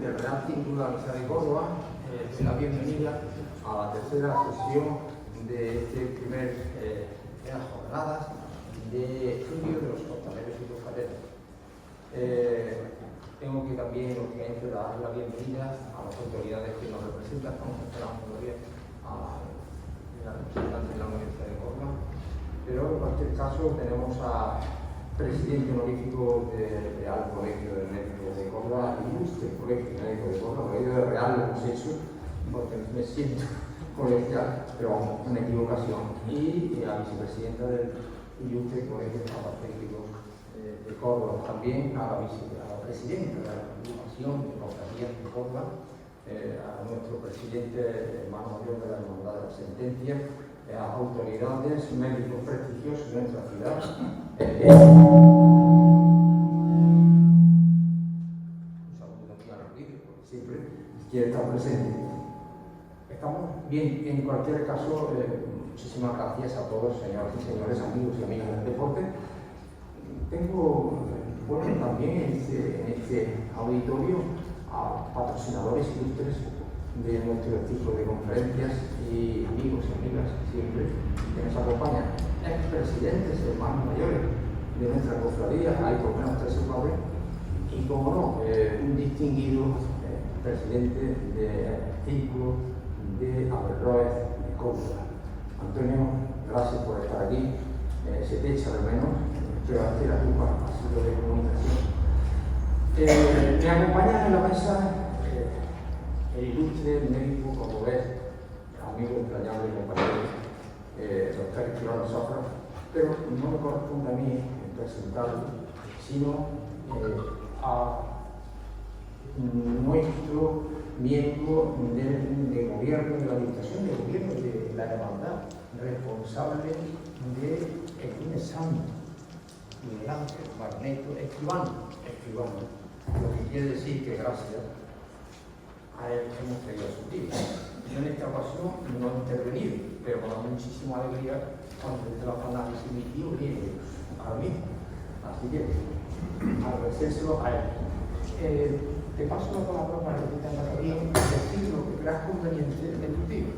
del Real Círculo de la Universidad de Córdoba, la bienvenida a la tercera sesión de este primer de las jornadas de estudio de los costaleros y costaleras. Tengo que también, lógicamente, dar la bienvenida a las autoridades que nos representan. Estamos esperando todavía a la representante de la Universidad de Córdoba, pero en cualquier caso tenemos a presidente honorífico del Real Colegio de Médicos de Córdoba, ilustre Colegio de Médicos de Córdoba, Colegio de Real lo hemos hecho porque me siento colegial, pero vamos, una equivocación, y a vicepresidenta del ilustre Colegio de Farmacéuticos de Córdoba, también a la presidenta de la agrupación de cofradías de Córdoba, a nuestro presidente hermano mayor de la Hermandad de la Sentencia, a autoridades, médicos prestigiosos de nuestra ciudad. Un saludo aquí a Rodríguez, porque siempre quiere estar presente. Estamos bien, en cualquier caso, muchísimas gracias a todos, señoras y señores, amigos y amigas del deporte. Tengo, bueno, también en este auditorio a patrocinadores ilustres de nuestro ciclo de conferencias y amigos y amigas siempre que nos acompañan, expresidentes, hermanos mayores de nuestra cofradía, hay por lo menos 3 o 4, y como no, un distinguido presidente del ciclo de Averroes de Córdoba. Antonio, gracias por estar aquí, se te echa de menos, pero hacer a tu paso de comunicación. Me acompañan en la mesa el ilustre médico cordobés, amigo entrañable y compañero, doctor Escribano Zafra, pero no me corresponde a mí presentarlo, sino a nuestro miembro de gobierno, de la administración de gobierno de la hermandad, responsable del lunes santo, Miguel Ángel Barneto Escribano, lo que quiere decir que gracias a él hemos traído a su tío. Yo en esta ocasión no he intervenido, pero con muchísima alegría cuando desde la análisis mi tío viene a mí. Así que agradecérselo a él. Te paso la palabra para que tengas también decir lo que creas conveniente de tu tío.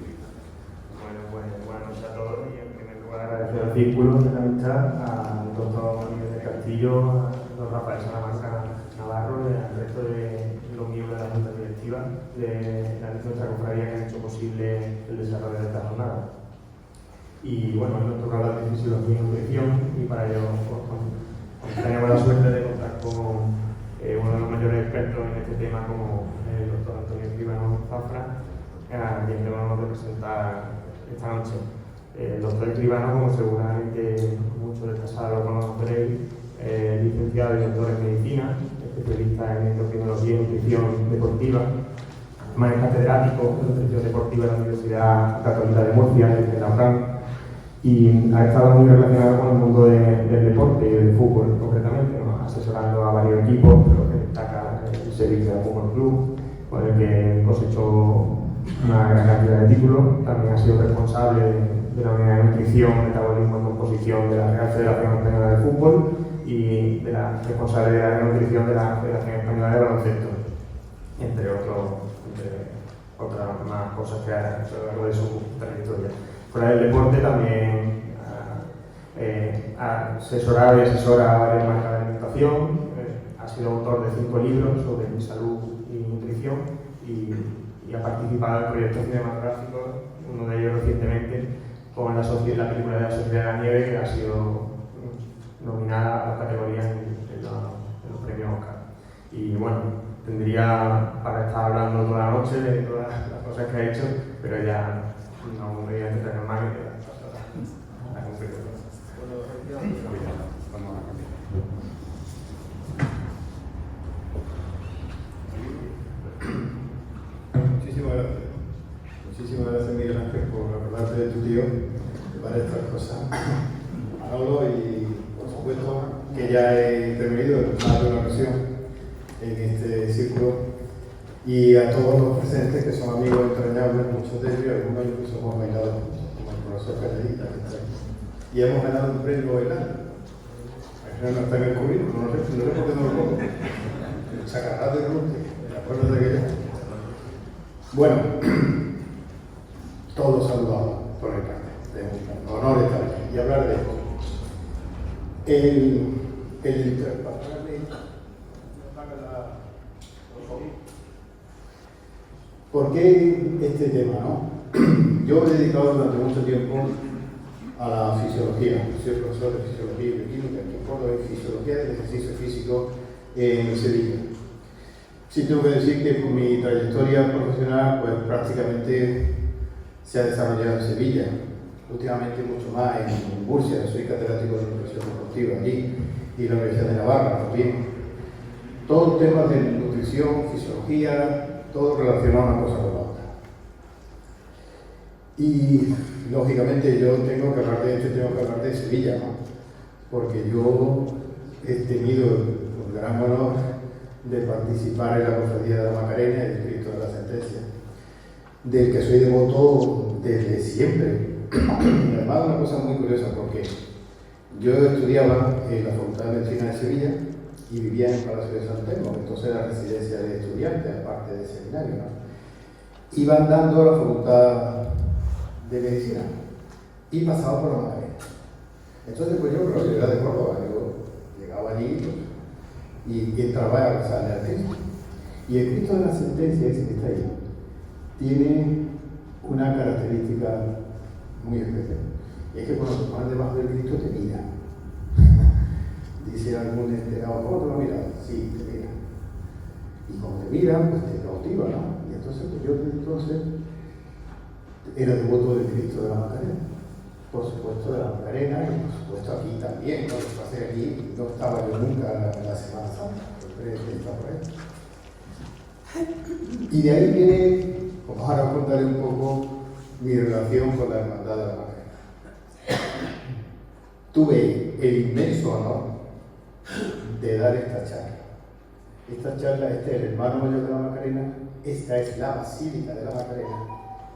Buenas noches a todos y en primer lugar agradecer al círculo de la amistad, al doctor Miguel del Castillo, a don Rafael Salamanca Navarro y al resto de los miembros de la Junta Directiva de nuestra cofradía que han hecho posible el desarrollo de esta jornada. Y bueno, hoy nos toca hablar de fisiología y nutrición y para ello tenemos la suerte de contar con uno de los mayores expertos en este tema como el doctor Antonio Escribano Zafra, a quien le vamos a representar esta noche. El doctor Escribano, como seguramente muchos de esta sala lo conoceréis, licenciado y doctor en medicina, especialista en endocrinología y nutrición deportiva, además es catedrático de nutrición deportiva en la Universidad Católica de Murcia, en la UCAM, y ha estado muy relacionado con el mundo del deporte y del fútbol concretamente, ¿no? Asesorando a varios equipos, pero que destaca el servicio del Fútbol Club, con el que cosechó una gran cantidad de títulos. También ha sido responsable de la unidad de nutrición, metabolismo y composición de la Real Federación Española de Fútbol y de la responsabilidad de nutrición de la Federación Española de Baloncesto, entre otras más cosas que ha hecho a lo largo de su trayectoria. Fuera del deporte también ha asesorado y asesora a varias marcas de alimentación, ha sido autor de 5 libros sobre salud y nutrición y ha participado en proyectos cinematográficos, uno de ellos recientemente con la película de la Sociedad de la Nieve, que ha sido nominada a las categorías en los premios Oscar. Y bueno, tendría para estar hablando toda la noche de todas las cosas que ha hecho, pero ya no me voy a entretener más y paso a la conclusión. Muchísimas gracias Miguel Ángel por acordarte de tu tío para estas cosas. Manolo, y por supuesto que ya he intervenido en más de una ocasión en este círculo, y a todos los presentes que son amigos entrañables, muchos de ellos, algunos incluso hemos bailado como el profesor Canedita que está aquí, y hemos ganado un premio bailando. Eso no está en el currículum, no sé por qué no lo pongo. El chacarrado de Rutte, acuerdas de aquello? Bueno, todos saludados por el carnet. Es un honor estar aquí y hablar de esto. ¿Por qué este tema, no? Yo he dedicado durante mucho tiempo a la fisiología. Soy profesor de fisiología y de química aquí en Córdoba, y fisiología del ejercicio físico en Sevilla. Sí tengo que decir que mi trayectoria profesional pues prácticamente se ha desarrollado en Sevilla, últimamente mucho más en Murcia. Soy catedrático de nutrición deportiva allí, y la Universidad de Navarra también. Todos temas de nutrición, fisiología, todo relacionado una cosa con la otra. Y lógicamente yo tengo que hablar de esto, tengo que hablar de Sevilla, ¿no? Porque yo he tenido el gran honor de participar en la Cofradía de la Macarena, el Cristo de la Sentencia, del que soy devoto desde siempre. Y además una cosa muy curiosa, porque yo estudiaba en la Facultad de Medicina de Sevilla y vivía en el Palacio de San Telmo, entonces era residencia de estudiantes, aparte de seminario, ¿no? Iba andando a la Facultad de Medicina y pasaba por la Macarena. Entonces pues yo era de Córdoba, yo llegaba allí y entraba a rezarle al Cristo. Y el Cristo de la Sentencia, ese que está ahí, tiene una característica muy especial. Y es que cuando te pones debajo del Cristo te mira. Dice algún enterado, ¿cómo te lo miras? Sí, te mira. Y cuando te mira, pues te cautiva, ¿no? Y entonces pues yo era devoto del Cristo de la Macarena. Por supuesto de la Macarena, y por supuesto aquí también, ¿no? Lo que pasa es que aquí no estaba yo nunca en la Semana Santa, siempre está por ahí. Y de ahí viene, pues ahora contaré un poco mi relación con la Hermandad de la Macarena. Tuve el inmenso honor de dar esta charla. Esta charla, este es el hermano mayor de la Macarena, esta es la Basílica de la Macarena,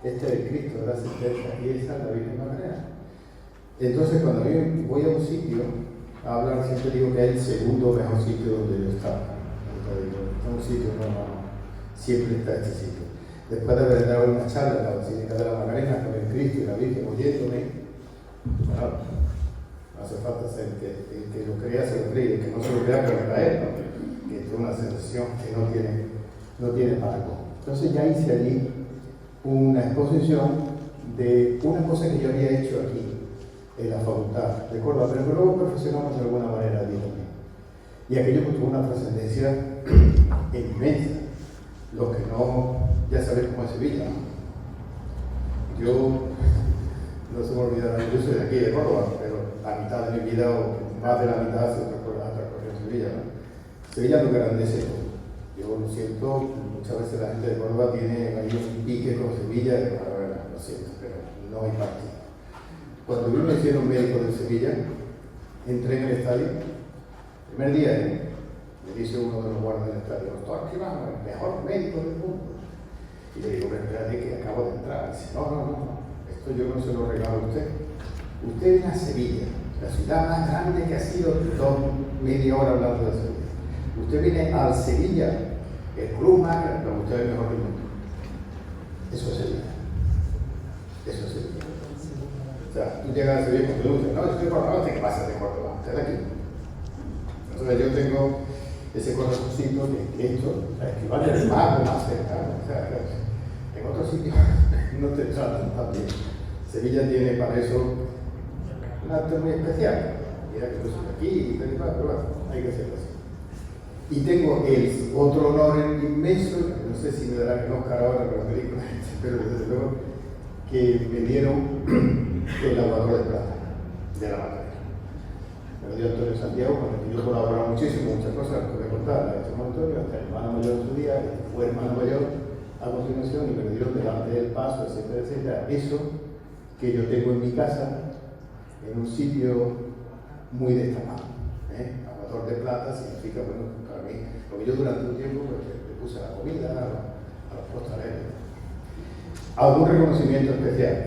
este es el Cristo de la Sentencia y esta es la Virgen Macarena. Entonces, cuando yo voy a un sitio a hablar, siempre digo que es el segundo mejor sitio donde yo estaba. En un sitio no, siempre está este sitio. Después de haber dado una charla en la Basílica de la Macarena con el Cristo y la Virgen oyéndome, bueno, no hace falta ser el que lo crea, se lo cree, el que no se lo crea, que lo crea, ¿no? Que es una sensación que no tiene parco. Entonces ya hice allí una exposición de una cosa que yo había hecho aquí en la facultad de Córdoba, pero que luego perfeccionamos de alguna manera allí también. Y aquello pues tuvo una trascendencia inmensa. Los que no, ya sabéis cómo es Sevilla, ¿no? Yo, no se me olvidará, yo soy de aquí, de Córdoba, pero la mitad de mi vida, o más de la mitad, se transcurrió en Sevilla, ¿no? Sevilla lo grandece todo. Yo lo siento, muchas veces la gente de Córdoba tiene ahí un pique con Sevilla, y lo siento, pero no hay partido. Cuando yo me hicieron médico de Sevilla, entré en el estadio, el primer día, me dice uno de los guardias del estadio, doctor Escribano, el mejor médico del mundo. Y le digo, pero espérate que acabo de entrar. Y dice, no, esto yo no se lo regalo a usted. Usted viene a Sevilla, la ciudad más grande que ha sido, media hora hablando de Sevilla. Usted viene al Sevilla, el club más grande, pero usted es el mejor del mundo. Eso es Sevilla. Eso es Sevilla. O sea, tú llegas a Sevilla con tu dices, no, yo estoy de Córdoba, ¿qué pasa de Córdoba? Usted es aquí. Entonces yo tengo ese corazoncito que esto, la Escribano es más cercano. O sea, en otros sitios no te tratan tan bien. Sevilla tiene para eso un arte muy especial. Mira que yo soy de aquí, pero bueno, hay que hacerlo así. Y tengo el otro honor inmenso, no sé si me darán el Oscar ahora con la película, pero desde luego que me dieron el Aguador de Plata de la Macarena. Me lo dio Antonio Santiago, con el que yo colaboraba muchísimo, muchas cosas que voy a contar, a este Antonio, hasta el hermano mayor de su día, fue hermano mayor a continuación, y me lo dieron delante del paso, etcétera, etcétera. Eso que yo tengo en mi casa, en un sitio muy destacado. Aguador de Plata significa, bueno, para mí, porque yo durante un tiempo pues, le puse a la comida, a los postaleros. ¿Algún reconocimiento especial?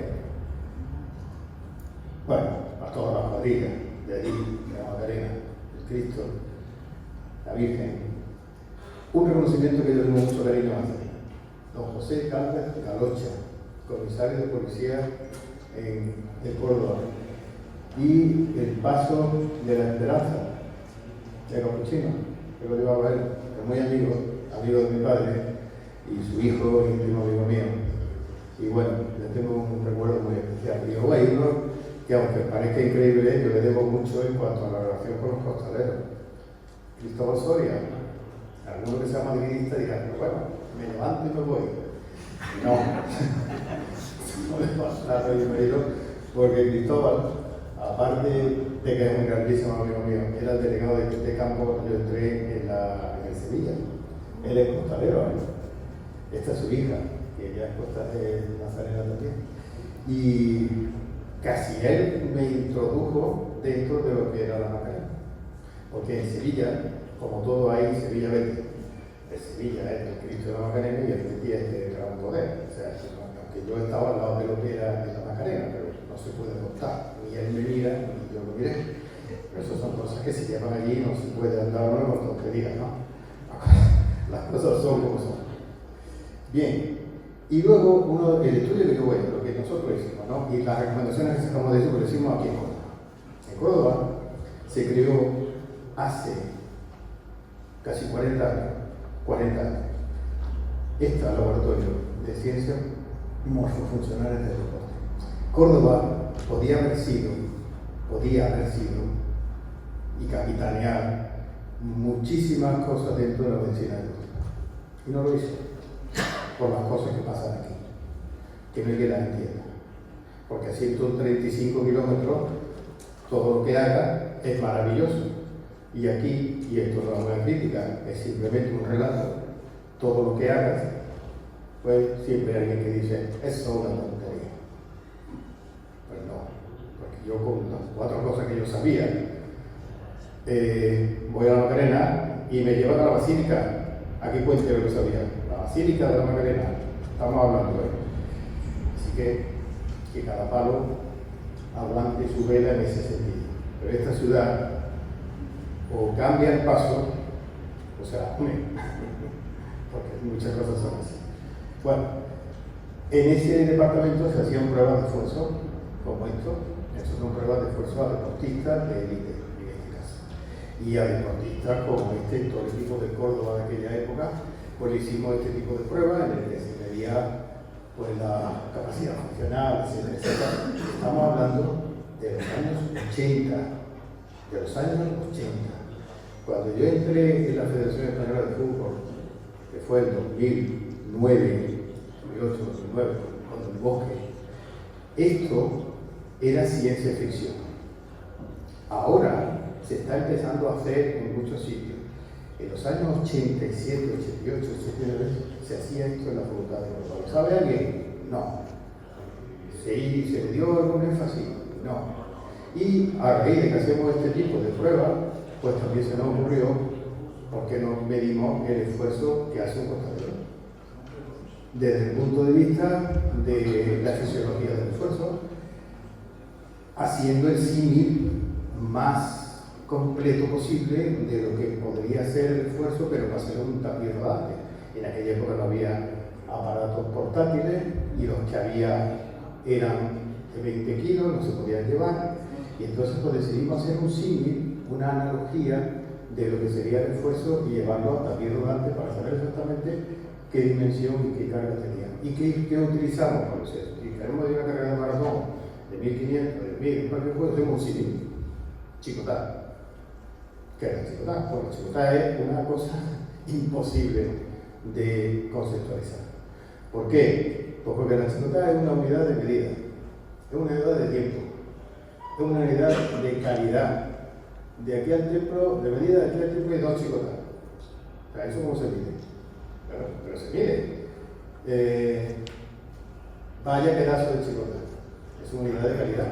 Bueno, a todas las cuadrillas de allí, de la Macarena, el Cristo, la Virgen, Un reconocimiento que yo tengo mucho cariño hacia don José Caldas Galocha, comisario de policía en Córdoba, y el paso de la Esperanza de Capuchino, que lo llevaba él, que es muy amigo de mi padre, y su hijo, íntimo amigo mío. Y bueno, le tengo un recuerdo muy especial. Y luego hay uno que, aunque parezca increíble, yo le debo mucho en cuanto a la relación con los costaleros. Cristóbal Soria, alguno que sea madridista dirá, pero bueno, me levanto y me voy. No, no le pasa porque Cristóbal, aparte de que es un grandísimo amigo mío, era el delegado de campo cuando yo entré en Sevilla. Él es costalero, ¿eh? Esta es su hija, que ya es nazarena también. Y casi él me introdujo dentro de lo que era la Macarena. Porque en Sevilla, como todo hay, Sevilla vende. De Sevilla es el Cristo de la Macarena y el Betis es de Gran Poder. O sea, aunque yo estaba al lado de lo que era la Macarena, pero no se puede contar. Ni él me mira, ni yo lo miré. Pero esas son cosas que se llevan allí y no se puede andar con tonterías, ¿no? Las cosas son como son. Bien, y luego el estudio que yo voy, lo que nosotros hicimos, ¿no? Y las recomendaciones que sacamos de eso, lo hicimos aquí en Córdoba. En Córdoba se creó hace casi 40 años, este laboratorio de ciencias morfofuncionales del deporte. Córdoba podía haber sido y capitanear muchísimas cosas dentro de la medicina deportiva. Y no lo hizo, por las cosas que pasan aquí, que no hay que las entienda. Porque a 135 kilómetros, todo lo que haga es maravilloso. Y aquí, y esto no es una crítica, es simplemente un relato, todo lo que hagas, pues siempre hay alguien que dice, eso es una tontería. Pues no, porque yo con las 4 cosas que yo sabía, voy a la Macarena y me llevan a la Basílica. Aquí cuente lo que sabía, la Basílica de la Macarena, estamos hablando de eso. Así que cada palo aguante su vela en ese sentido. Pero esta ciudad o cambia el paso o se la pone, porque muchas cosas son así. Bueno, en ese departamento se hacían pruebas de esfuerzo, como esto. Estas son pruebas de esfuerzo a deportistas de élite, en este caso. Y a deportistas como todo el equipo de Córdoba de aquella época, pues le hicimos este tipo de pruebas en el que se medía pues, la capacidad funcional, etcétera, etcétera. Estamos hablando de los años 80, Cuando yo entré en la Federación Española de Fútbol, que fue en 2009, 2008, 2009, con el Bosque, esto era ciencia ficción. Ahora se está empezando a hacer en muchos sitios. En los años 87, 88, 89 se hacía esto en la Facultad de Córdoba. ¿Lo sabe alguien? No. ¿Se le dio algún énfasis? No. Y a raíz de que hacemos este tipo de pruebas, pues también se nos ocurrió, ¿por qué no medimos el esfuerzo que hace un costalero? Desde el punto de vista de la fisiología del esfuerzo, haciendo el símil más completo posible de lo que podría ser el esfuerzo, pero para hacer un tapiz rodante. En aquella época no había aparatos portátiles y los que había eran de 20 kilos, no se podían llevar, y entonces pues decidimos hacer un símil, una analogía de lo que sería el esfuerzo y llevarlo a tapiz rodante para saber exactamente qué dimensión y qué carga tenía. ¿Y qué utilizamos para eso? Si queremos ir a una carrera de maratón de 1500, de 1000, cualquier cosa, hacemos un símil. Chicotá. ¿Qué es la chicotá? Bueno, la chicotá es una cosa imposible de conceptualizar. ¿Por qué? Pues porque la chicotá es una unidad de medida, es una unidad de tiempo, es una unidad de calidad. De aquí al templo, de medida de aquí al templo hay 2 chicotas. O sea, ¿eso cómo se mide? Pero se mide. Vaya pedazo de chicota. Es una unidad de calidad.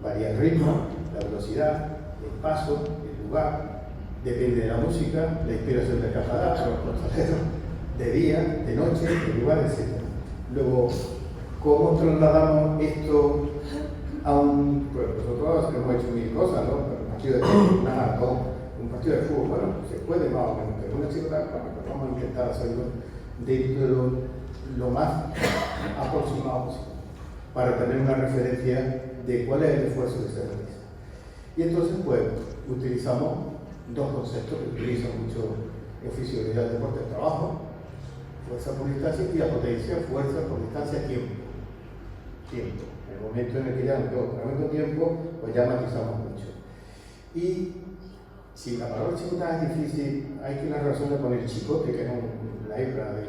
Varía el ritmo, la velocidad, el paso, el lugar. Depende de la música, la inspiración del cazador, los costaleros, de día, de noche, de lugar, etc. Luego, ¿cómo trasladamos esto a un... Pues nosotros hemos hecho 1000 cosas, ¿no? Pero un partido de maratón, un partido de fútbol, bueno, se puede más o menos pero una chicota, bueno, pues vamos a intentar hacerlo dentro de lo más aproximado posible, para tener una referencia de cuál es el esfuerzo que se realiza. Y entonces, pues, utilizamos dos conceptos que utilizan mucho en fisiología del deporte: trabajo, fuerza por distancia, y la potencia, fuerza por distancia, tiempo. Tiempo. En el momento en el que ya nos quedamos con tiempo, pues ya matizamos mucho. Y si la palabra chicotada es difícil, hay que la relación con el chicote, que es la hebra de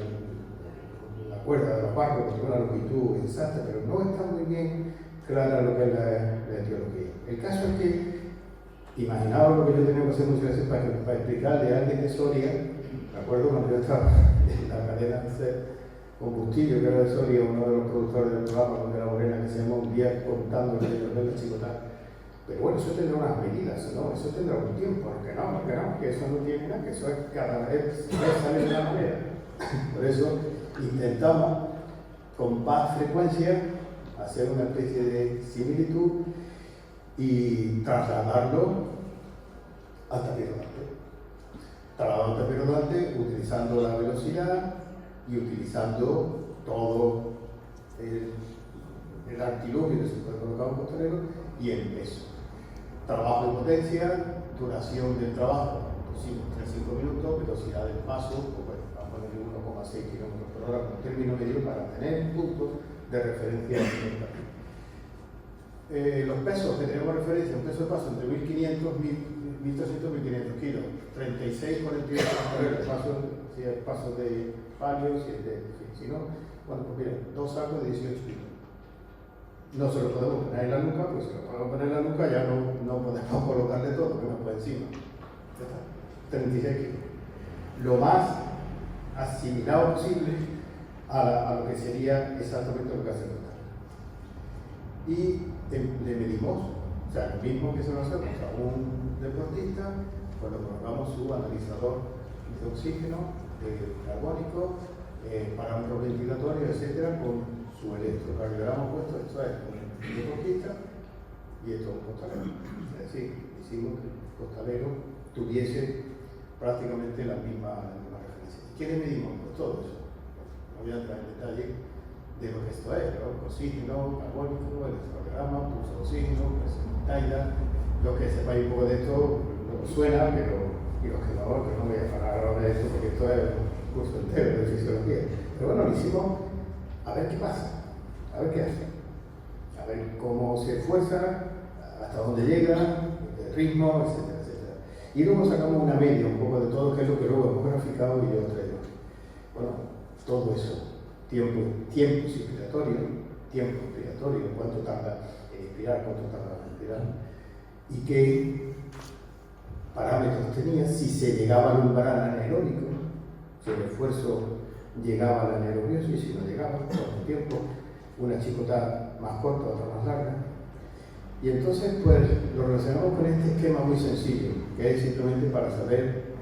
la cuerda de los barcos, que tiene una longitud exacta, pero no está muy bien clara lo que es la etiología. El caso es que, imaginaos lo que yo tenía que hacer muchas veces para explicarle a alguien de Soria. Me acuerdo cuando yo estaba en la cadena de combustible, que era de Soria, uno de los productores del programa, donde la morena, que se llama un día contando el la chicotada. Pero bueno, eso tendrá unas medidas, ¿no? Eso tendrá un tiempo, que eso no tiene nada, que eso es cada vez sale de una manera. Por eso intentamos, con más frecuencia, hacer una especie de similitud y trasladarlo al tapis rodante. Trasladar al tapis rodante utilizando la velocidad y utilizando todo el artilugio que se puede colocar en un costalero y el peso. Trabajo de potencia, duración del trabajo, 3-5 minutos, velocidad del paso, pues bueno, vamos a ponerle 1,6 km/h como término medio para tener puntos de referencia. Los pesos que tenemos referencia, un peso de paso entre 1.500, 1.300, 1.500 kilos, 36, 48 km, si es paso de palio, si no, bueno, pues mira, 2 sacos de 18 kilos. No se lo podemos poner en la nuca, pues si lo podemos poner en la nuca ya no podemos colocarle todo, que nos por encima. 36 kilos. Lo más asimilado posible a lo que sería exactamente lo que hace el total. Y le medimos, o sea, lo mismo que se lo hacemos a un deportista, cuando colocamos su analizador de oxígeno, carbónico, parámetros ventilatorios, etcétera, con su electrocardiograma puesto. Esto es un deportista y esto es un costalero. Es decir, hicimos que el costalero tuviese prácticamente la misma referencia. ¿Qué le medimos? Pues todo eso. No voy a entrar en detalle de lo que esto es, ¿no? Oxígeno, carbónico, electrocardiograma, pulso de oxígeno, presión taida. Los que sepáis un poco de esto, no suena, pero y los que no voy a parar ahora de esto porque esto es un curso entero de fisiología. Pero bueno, lo hicimos a ver qué pasa, a ver qué hace, a ver cómo se esfuerza, hasta dónde llega, el ritmo, etcétera, etcétera. Y luego sacamos una media un poco de todo, que es lo que luego hemos graficado y yo traigo. Bueno, todo eso, tiempo inspiratorio, cuánto tarda en inspirar, cuánto tarda en expirar, y qué parámetros tenía, si se llegaba al umbral anaeróbico, si el esfuerzo llegaba a la anaerobiosis, y si no llegaba, cuánto tiempo, una chicotada más corta, otra más larga. Y entonces, pues, lo relacionamos con este esquema muy sencillo, que es simplemente para saber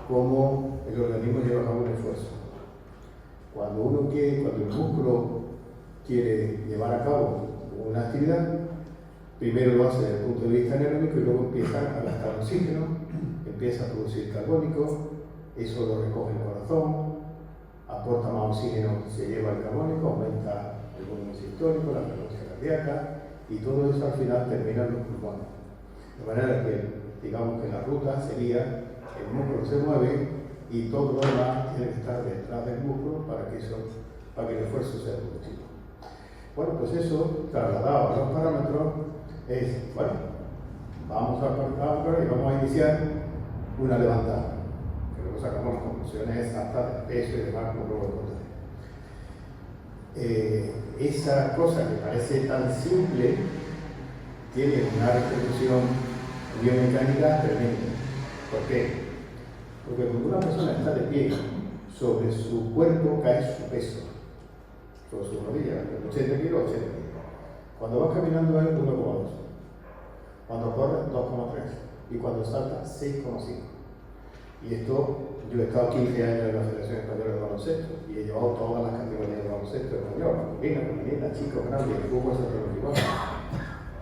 cómo el organismo lleva a cabo un esfuerzo. Cuando el músculo quiere llevar a cabo una actividad, primero lo hace desde el punto de vista anaeróbico y luego empieza a gastar oxígeno, empieza a producir carbónico, eso lo recoge el corazón, aporta más oxígeno, se lleva el carbónico, aumenta el volumen sistólico, la frecuencia cardíaca, y todo eso al final termina en los pulmones. De manera que, digamos que la ruta sería, el músculo se mueve y todo lo demás tiene que estar detrás del músculo para que el esfuerzo sea productivo. Bueno, pues eso, trasladado a los parámetros, es, bueno, vamos a iniciar una levantada, que luego sacamos las conclusiones exactas del peso y demás, como luego contaré. Esa cosa que parece tan simple tiene una repercusión biomecánica tremenda. ¿Por qué? Porque cuando una persona está de pie, sobre su cuerpo cae su peso, sobre su rodilla, 80 kilos, 80 kilos. Cuando vas caminando es 1,2, cuando corres 2,3 y cuando saltas 6,5. Y esto, yo he estado 15 años en la Federación Española de Baloncesto y he llevado todas las categorías de baloncesto español, masculina, femenina, chicos, grandes, fútbol, igual.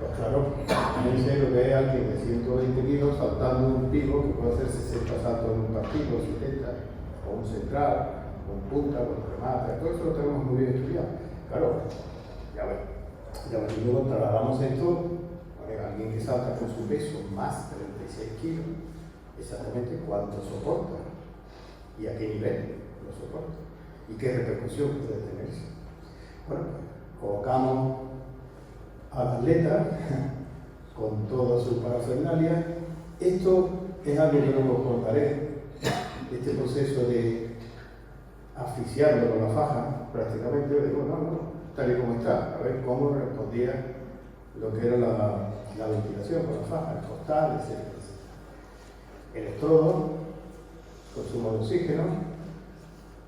Pues claro, imagínense lo que es alguien de 120 kilos saltando un pico que puede hacer 60 saltos en un partido, 70, o un central, o un punta, con remate, todo eso lo tenemos muy bien estudiado. Claro, ya ves, y luego trasladamos esto a alguien que salta con su peso más 36 kilos, exactamente cuánto soporta y a qué nivel lo soporta y qué repercusión puede tener eso. Bueno, pues colocamos al atleta con toda su parafernalia. Esto es algo que no os contaré, este proceso de asfixiarlo con la faja, prácticamente. Yo digo, no, tal y como está, a ver cómo respondía lo que era la ventilación con la faja, el costal, etc. Electrodo, consumo de oxígeno,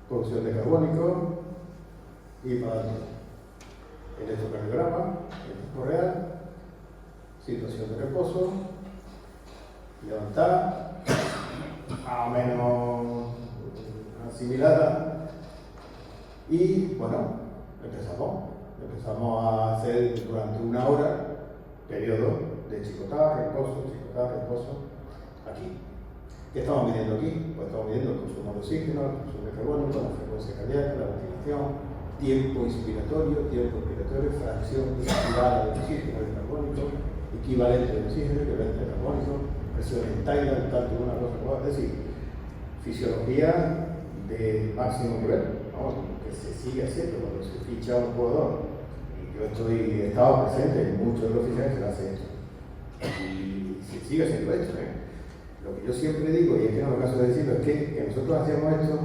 producción de carbónico y para electrocardiograma, en tiempo real, situación de reposo, levantar, más o menos asimilada, y bueno, empezamos a hacer durante una hora periodo de chicotada, reposo, aquí. ¿Qué estamos midiendo aquí? Pues estamos midiendo el consumo de oxígeno, el consumo de carbónico, la frecuencia cardíaca, la ventilación, tiempo inspiratorio, fracción inspirada de oxígeno y carbónico, equivalente de oxígeno, equivalente de carbónico, presión en Thailand, tanto una cosa como otra. Es decir, fisiología de máximo nivel, ¿no? Que se sigue haciendo cuando se ficha a un jugador. Y yo he estado presente en muchos de los fichajes que se hace esto. Y se sigue haciendo esto, ¿eh? Lo que yo siempre digo, y es que no me canso de decirlo, es que nosotros hacíamos esto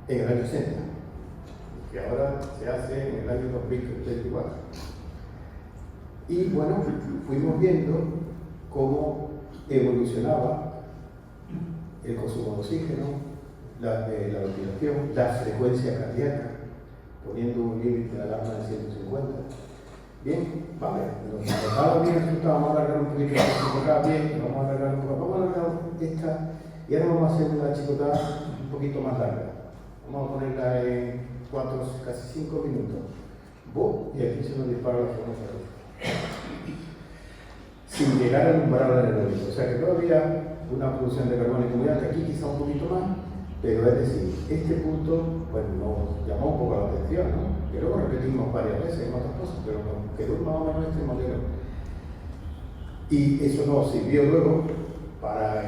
en el año 60, que ahora se hace en el año 2024. Y bueno, fuimos viendo cómo evolucionaba el consumo de oxígeno, la ventilación, la frecuencia cardíaca, poniendo un límite de alarma de 150. Bien, vale, nos tocaba bien el resultado, vamos a alargar un poquito, bien, vamos a alargar un poco, vamos a alargar esta, y ahora vamos a hacer una chicotada un poquito más larga. Vamos a ponerla en 4, casi 5 minutos. Y aquí se nos dispara la frecuencia, sin llegar al umbral anaeróbico. O sea que todavía una producción de carbónico muy alta, aquí quizá un poquito más, pero es decir, este punto pues nos llamó un poco la atención, ¿no? Que luego repetimos varias veces en otras cosas, pero nos quedó más o menos este modelo. Y eso nos sirvió luego para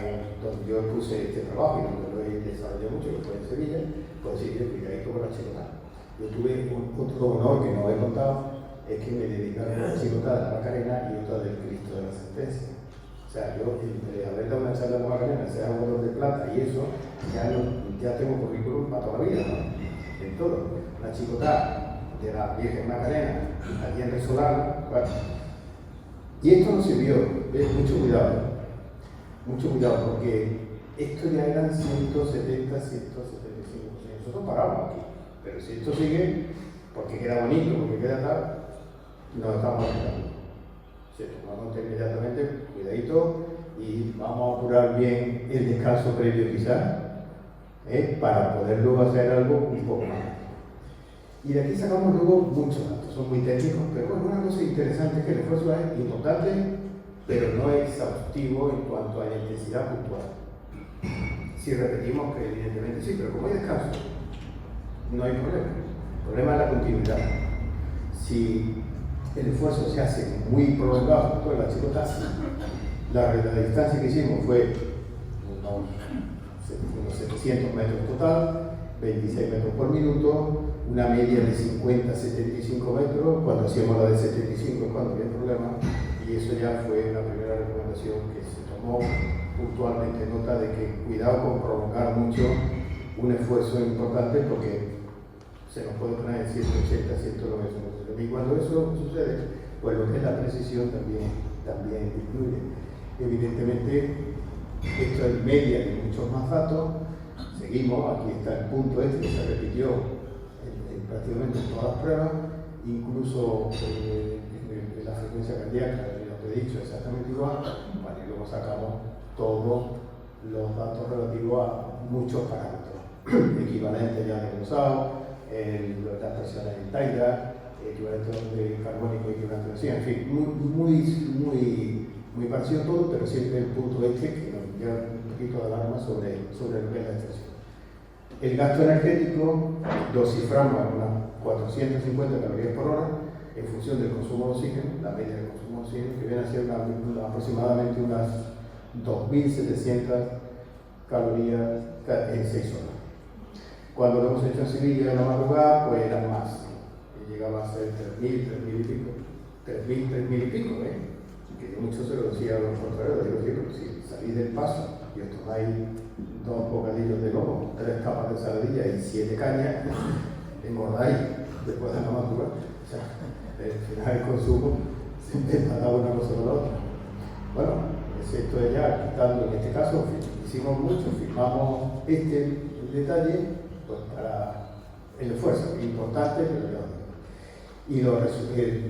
donde yo puse este trabajo y donde lo he desarrollado mucho, que fue en Sevilla, pues sí, cuidadito con la chicotada. Yo tuve otro honor que no he contado, es que me dedicaron a la chicotada de la Macarena y otra del Cristo de la Sentencia. O sea, yo entre haber dado una charla de la Macarena, sea jugador de plata y eso, ya tengo currículum para toda la vida, ¿no? En todo. La chicotada de la Virgen Macarena, allí en Resolana, bueno. Y esto nos sirvió, mucho cuidado, porque esto ya eran 170, 175. Nosotros paramos aquí, pero si esto sigue, porque queda bonito, porque queda tal, nos estamos ayudando. Tomamos inmediatamente, cuidadito, y vamos a apurar bien el descanso previo quizás, para poder luego hacer algo un poco más. Y de aquí sacamos luego muchos datos, son muy técnicos, pero bueno, una cosa interesante es que el esfuerzo es importante, pero no es exhaustivo en cuanto a la intensidad puntual. Si repetimos, que evidentemente sí, pero como hay descanso, no hay problema. El problema es la continuidad. Si el esfuerzo se hace muy prolongado, toda la chicotada, la distancia que hicimos fue unos 700 metros total, 26 metros por minuto, una media de 50 a 75 metros, cuando hacíamos la de 75 es cuando había problema, y eso ya fue la primera recomendación que se tomó puntualmente nota de que cuidado con prolongar mucho un esfuerzo importante porque se nos puede poner en 180, 190 metros. Y cuando eso sucede, pues lo que es la precisión también disminuye. Evidentemente, esto es media de muchos más datos. Seguimos, aquí está el punto este que se repitió prácticamente en todas las pruebas, incluso en la frecuencia cardíaca, lo que he dicho, exactamente igual. Bueno, y luego sacamos todos los datos relativos a muchos parámetros, equivalentes ya desglosados, las presiones en Thailand, equivalente de carbónico, equivalente de oxígeno, en fin, muy parecido todo, pero siempre el punto este que nos lleva un poquito de alarma sobre lo que es la extracción. El gasto energético lo ciframos en unas 450 calorías por hora en función del consumo de oxígeno, la media del consumo de oxígeno, que viene a ser aproximadamente unas 2.700 calorías en 6 horas. Cuando lo hemos hecho en Sevilla en la madrugada, pues eran más. Llegaba a ser 3.000 y pico. 3.000 y pico, que yo mucho se lo decía a los contrarios, digo, sí, pero si salís del paso y os tomáis 2 bocadillos de lomo, 3 tapas de saladilla y 7 cañas, engordáis después de la madrugada. O sea, al final el consumo se empataba una cosa con la otra. Bueno, esto es ya quitando, en este caso hicimos mucho, firmamos este detalle pues para el esfuerzo, importante, pero ya. Y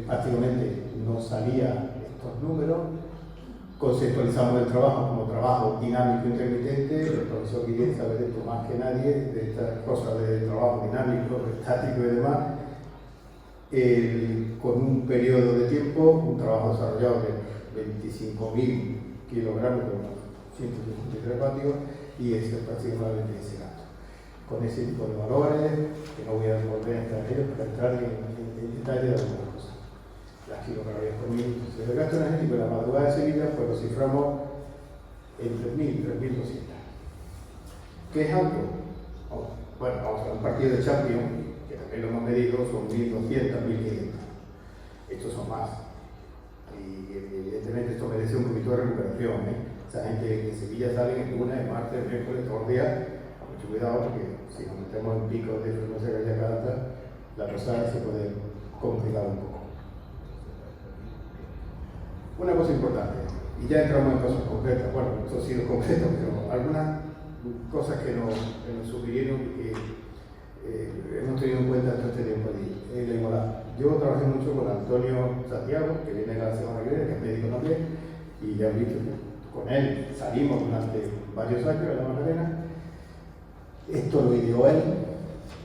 prácticamente nos salían estos números, conceptualizamos el trabajo como trabajo dinámico intermitente. El profesor Guillén sabe de esto más que nadie, de estas cosas de trabajo dinámico, estático y demás, con un periodo de tiempo, un trabajo desarrollado de 25.000 kilogramos con 153 vatios, y ese es prácticamente ese gasto. Con ese tipo de valores, que no voy a volver a entrar en ellos para entrar en detalle de algunas cosas. Las kilocalorías por minuto. El gasto energético en la madrugada de Sevilla, pues lo ciframos en 3.000, 3.200. ¿Qué es alto? Bueno, vamos a un partido de Champions, que también lo hemos medido, son 1.200, 1.500. Estos son más. Y evidentemente esto merece un poquito de recuperación. Esa gente en Sevilla sale en lunes, martes, miércoles, todos los días. Mucho cuidado, porque si nos metemos en picos de frecuencia cardíaca alta, la cosa se puede complicar un poco. Una cosa importante, y ya entramos en cosas concretas. Bueno, esto ha sido concreto, pero algunas cosas que nos sugirieron y que hemos tenido en cuenta todo este tiempo allí. La igualdad. Yo trabajé mucho con Antonio Santiago, que viene la semana que viene, que es médico también, y ya han visto que con él salimos durante varios años de la Magdalena. Esto lo ideó él,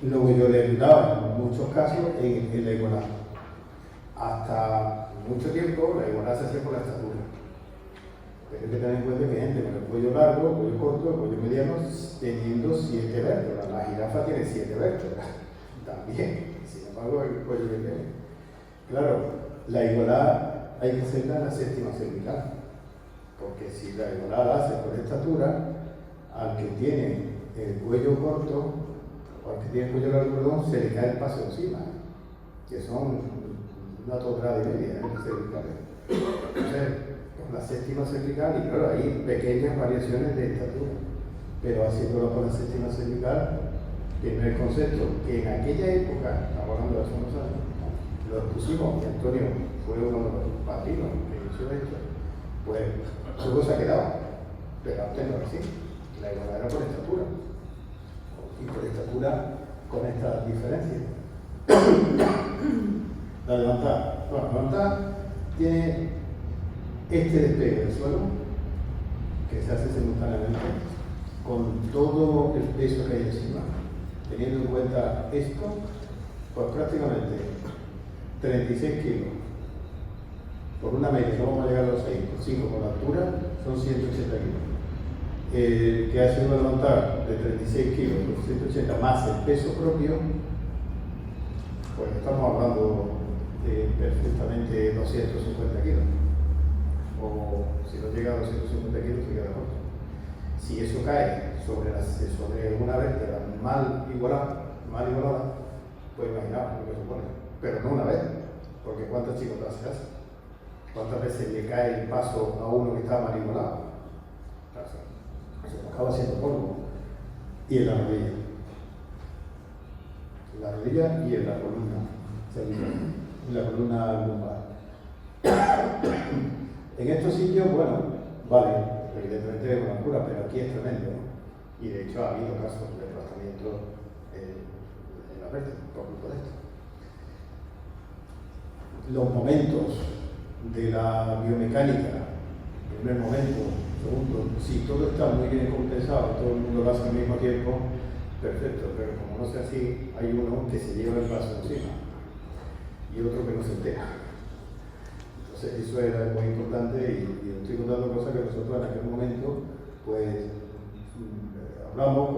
luego yo le ayudaba en muchos casos en la igualdad. Hasta mucho tiempo la igualdad se hacía por la estatura. Pero hay que tener en cuenta que hay gente con el cuello largo, el cuello corto, el cuello mediano, teniendo 7 vértebras. La jirafa tiene 7 vértebras también, sin embargo el cuello que tiene. Claro, la igualdad hay que hacerla en la séptima cervical, porque si la igualdad la hace por estatura, al que tiene el cuello corto, o al que tiene el cuello largo, perdón, se le cae el paso encima, que son una tonelada y media cervicales. Entonces, con la séptima cervical, y claro, hay pequeñas variaciones de estatura, pero haciéndolo con la séptima cervical, que no es el concepto, que en aquella época, estamos hablando de hace unos años, lo expusimos, y Antonio fue uno de los padrinos que hizo esto, pues luego se ha quedado, pero antes no era así. La igualdad era por estatura, y por estatura con esta diferencia. La levantada. Bueno, la levantada tiene este despegue del suelo, que se hace simultáneamente, con todo el peso que hay encima. Teniendo en cuenta esto, pues prácticamente 36 kilos por una media, no vamos a llegar a los 6, por 5 por la altura, son 180 kilos. Que hace uno levantar de 36 kilos por 180 más el peso propio, pues estamos hablando de perfectamente 250 kilos. O si no llega a 250 kilos, se queda corto. Si eso cae sobre una vértebra mal igualada, pues imaginaos lo que supone. Pero no una vez, porque ¿cuántas chicotas se hacen? ¿Cuántas veces le cae el paso a uno que está mal igualado? Se acaba haciendo polvo. Y en la rodilla. En la rodilla y en la columna cervical, en la columna lumbar. En estos sitios, bueno, vale, evidentemente es una cura, pero aquí es tremendo, ¿no? Y de hecho ha habido casos de tratamiento en la vértebra por culpa de esto. Los momentos de la biomecánica, primer momento, segundo, si todo está muy bien compensado, todo el mundo lo hace al mismo tiempo, perfecto, pero como no sea así, hay uno que se lleva el paso encima. y otro que no se entera. Entonces eso era muy importante y estoy contando cosas que nosotros en aquel momento pues hablamos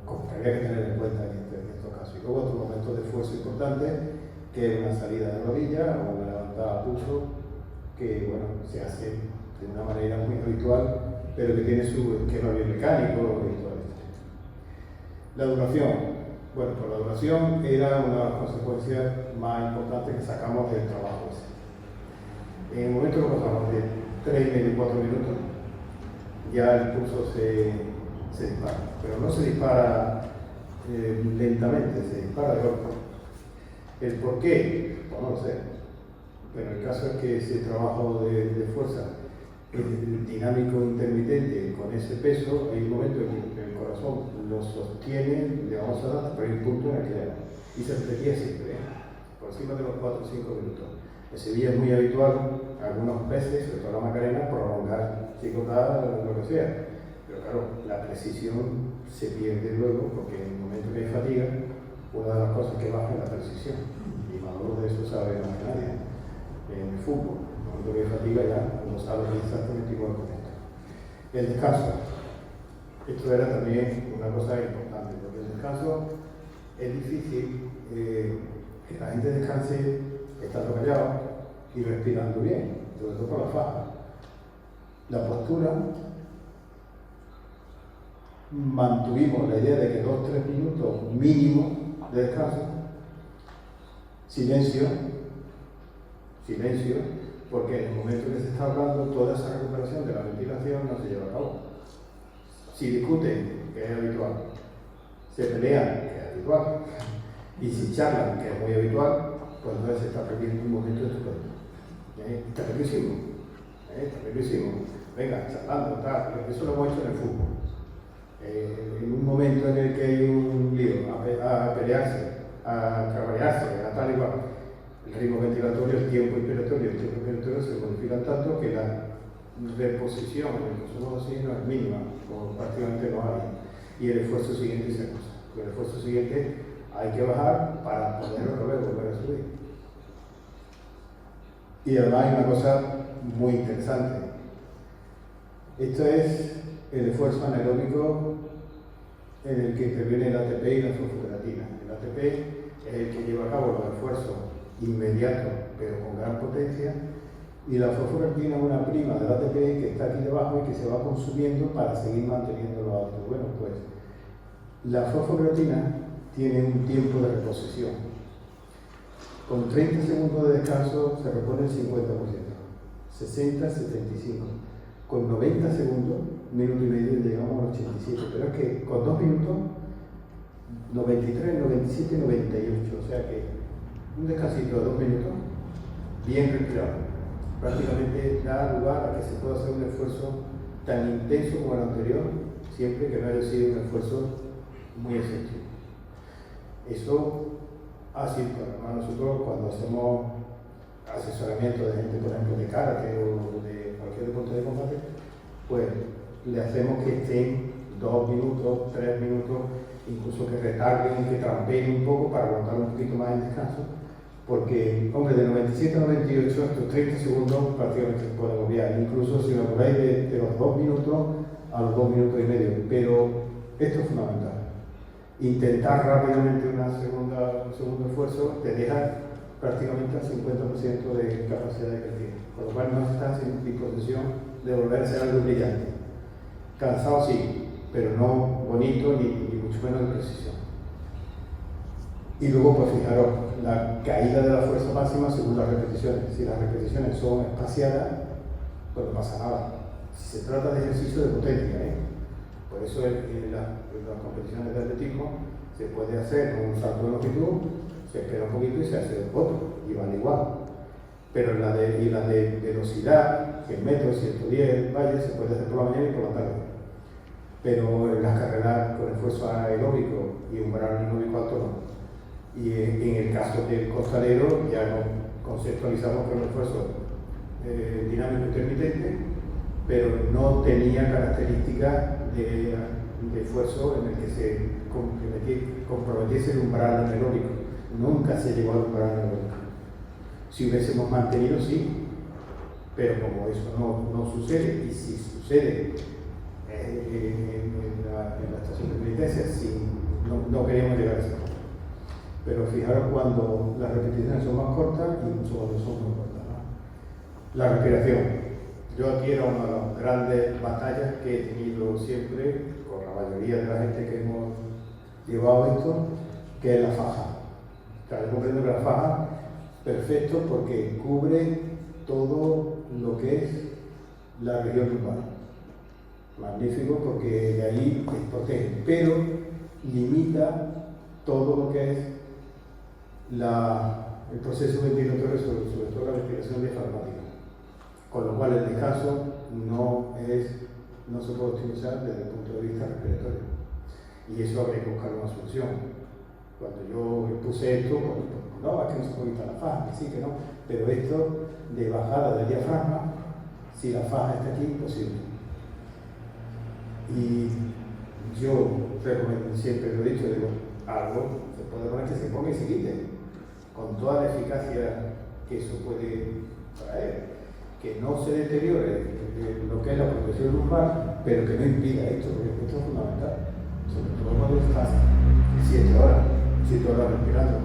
como que había que tener en cuenta en estos casos. Y luego otro momento de esfuerzo importante, que es una salida de rodilla o una levantada a pulso, que bueno, se hace de una manera muy habitual, pero que tiene su esquema biomecánico y todo esto. La duración. Bueno, pues la duración era una de las consecuencias más importantes que sacamos del trabajo ese. En el momento que pasamos de 3,5 y 4 minutos, ya el pulso se dispara, pero no se dispara lentamente, se dispara de golpe. ¿El por qué? Pues no lo sé, pero el caso es que ese trabajo de fuerza dinámico intermitente con ese peso, hay un momento en que el corazón lo sostiene, le vamos a dar, pero hay un punto en el que y se repetía siempre, por encima de los 4 o 5 minutos. En Sevilla es muy habitual, algunos veces, sobre todo la Macarena, prolongar, chicotar, lo que sea. Pero claro, la precisión se pierde luego, porque en el momento que hay fatiga, una de las cosas que baja es la precisión. Y Maduro de eso sabe más que nadie. En el fútbol, cuando hay fatiga ya uno sabe exactamente igual con esto. El descanso. Esto era también una cosa importante, porque el descanso es difícil que la gente descanse estando callado y respirando bien, sobre todo por la faja. La postura, mantuvimos la idea de que 2 o 3 minutos mínimo de descanso, silencio, porque en el momento que se está hablando, toda esa recuperación de la ventilación no se lleva a cabo. Si discuten, que es habitual, se pelean, que es habitual, y si charlan, que es muy habitual, pues entonces se está perdiendo un momento estupendo. Está perdido. Venga, charlando, tal. Eso lo hemos hecho en el fútbol. En un momento en el que hay un lío, a pelearse, a cabrearse, a tal y cual, el ritmo ventilatorio, el tiempo inspiratorio y el tiempo expiratorio se modifican tanto que la reposición en el consumo de oxígeno es mínima, o prácticamente no hay. Y el esfuerzo siguiente se acusa. Con el esfuerzo siguiente hay que bajar para poder volver a subir. Y además hay una cosa muy interesante. Esto es el esfuerzo anaeróbico en el que interviene el ATP y la fosfocreatina. El ATP es el que lleva a cabo los esfuerzos inmediatos, pero con gran potencia, y la fosfocreatina es una prima del ATP que está aquí debajo y que se va consumiendo para seguir manteniéndolo alto. Bueno, pues la fosfocreatina tiene un tiempo de reposición. Con 30 segundos de descanso se repone el 50%, 60, 75. Con 90 segundos, minuto y medio, llegamos al 87. Pero es que con 2 minutos, 93, 97, 98. O sea que un descansito de 2 minutos, bien respirado, prácticamente da lugar a que se pueda hacer un esfuerzo tan intenso como el anterior, siempre que no haya sido un esfuerzo muy excesivo. Eso ha sido para nosotros cuando hacemos asesoramiento de gente, por ejemplo, de karate o de cualquier deporte de combate, pues le hacemos que estén 2 minutos, 3 minutos, incluso que retarden, que trampeen un poco para aguantar un poquito más en descanso, porque, hombre, de 97 a 98, estos 30 segundos prácticamente se pueden obviar, incluso si me acordáis de los 2 minutos a los 2 minutos y medio, pero esto es fundamental. Intentar rápidamente un segundo esfuerzo te deja prácticamente al 50% de capacidad de crecer, con lo cual no estás en disposición de volver a ser algo brillante. Cansado sí, pero no bonito ni mucho menos de precisión. Y luego, pues fijaros, la caída de la fuerza máxima según las repeticiones. Si las repeticiones son espaciadas, pues no pasa nada. Si se trata de ejercicio de potencia, por eso en las competiciones de atletismo se puede hacer un salto de longitud, se espera un poquito y se hace otro, y van igual. Pero la de velocidad, 100 metros, 110 valles, se puede hacer por la mañana y por la tarde. Pero en las carreras con esfuerzo aeróbico y umbral aeróbico alto no. Y en el caso del costalero ya nos conceptualizamos con el esfuerzo dinámico intermitente, pero no tenía características de esfuerzo en el que se comprometiese el umbral anaeróbico. Nunca se llegó al umbral anaeróbico. Si hubiésemos mantenido, sí, pero como eso no sucede, y si sucede en la estación de penitencia, sí, no queremos llegar a ese punto. Pero fijaros cuando las repeticiones son más cortas y mucho cuando son muy cortas, ¿no? La respiración. Yo aquí era una de las grandes batallas que he tenido siempre con la mayoría de la gente que hemos llevado esto, que es la faja. Claro, yo comprendo que la faja, perfecto, porque cubre todo lo que es la región lumbar. Magnífico, porque de ahí te protege, pero limita todo lo que es el proceso ventilatorio, sobre todo la respiración diafragmática. Con lo cual el descanso no se puede optimizar desde el punto de vista respiratorio. Y eso habría que buscar una solución. Cuando yo puse esto, no, es que no se puede quitar la faja, que sí, que no, pero esto de bajada del diafragma, si la faja está aquí, imposible. Y yo recomiendo, siempre lo he dicho, digo, algo se puede poner que se ponga y se quite, con toda la eficacia que eso puede traer. Que no se deteriore lo que es la protección lumbar, pero que no impida esto, porque esto es fundamental. Sobre todo cuando estás 7 horas respirando.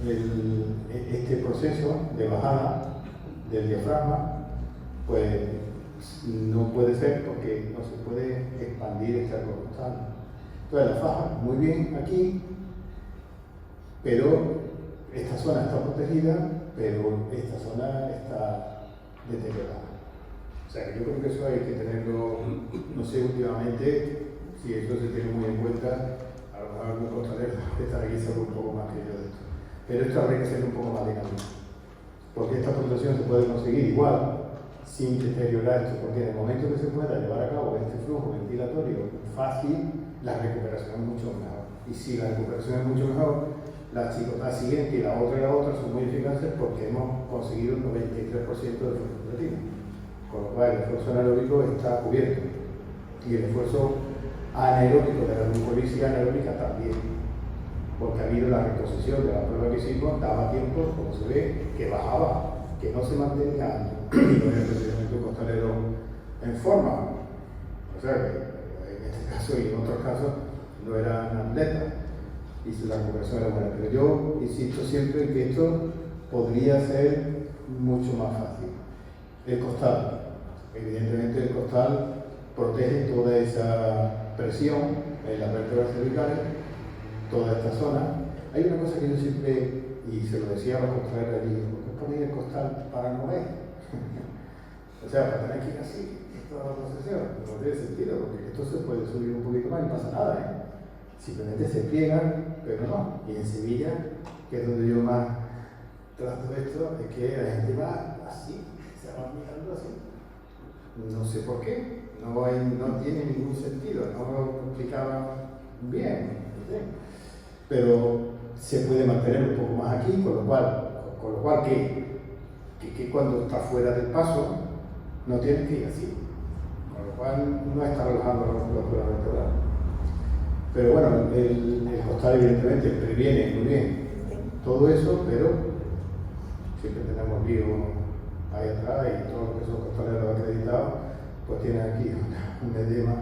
Este proceso de bajada del diafragma, pues no puede ser porque no se puede expandir este arco costal. Entonces la faja, muy bien aquí, pero esta zona está protegida, pero esta zona está deteriorada. O sea, que yo creo que eso hay que tenerlo, no sé, últimamente, si eso se tiene muy en cuenta, a lo mejor algún costalero que estar aquí sabe un poco más que yo de esto. Pero esto habría que ser un poco más dinámico, porque esta protección se puede conseguir igual, sin deteriorar esto, porque en el momento que se pueda llevar a cabo este flujo ventilatorio fácil, la recuperación es mucho mejor. Y si la recuperación es mucho mejor, la chicota siguiente y la otra son muy eficaces porque hemos conseguido un 93% de esfuerzo platino. Con lo cual el esfuerzo anaeróbico está cubierto. Y el esfuerzo anaeróbico de la glucólisis anaeróbica también. Porque ha habido la reposición de la prueba que hicimos, daba tiempo, como se ve, que bajaba, que no se mantenía alto. Y no era precisamente un costalero en forma. O sea que en este caso y en otros casos no eran atletas. Y si la recuperación era buena, pero yo insisto siempre en que esto podría ser mucho más fácil. El costal, evidentemente el costal protege toda esa presión en las vértebras cervicales, toda esta zona. Hay una cosa que yo siempre, y se lo decía a los costaleros allí, ¿por qué ponéis el costal para no ver? O sea, para tener que ir así, toda la procesión, no tiene sentido, porque esto se puede subir un poquito más y no pasa nada, ¿eh? Simplemente se pliegan, pero no. Y en Sevilla, que es donde yo más trato esto, es que la gente va así, se va mirando así. No sé por qué, no tiene ningún sentido, no lo explicaban bien, ¿sí? Pero se puede mantener un poco más aquí, con lo cual que cuando está fuera del paso, no tienes que ir así, con lo cual no está relajando la musculatura vertebral. Pero bueno, el costal evidentemente previene muy bien todo eso, pero siempre tenemos lío ahí atrás y todos los que son costaleros acreditados, pues tienen aquí un edema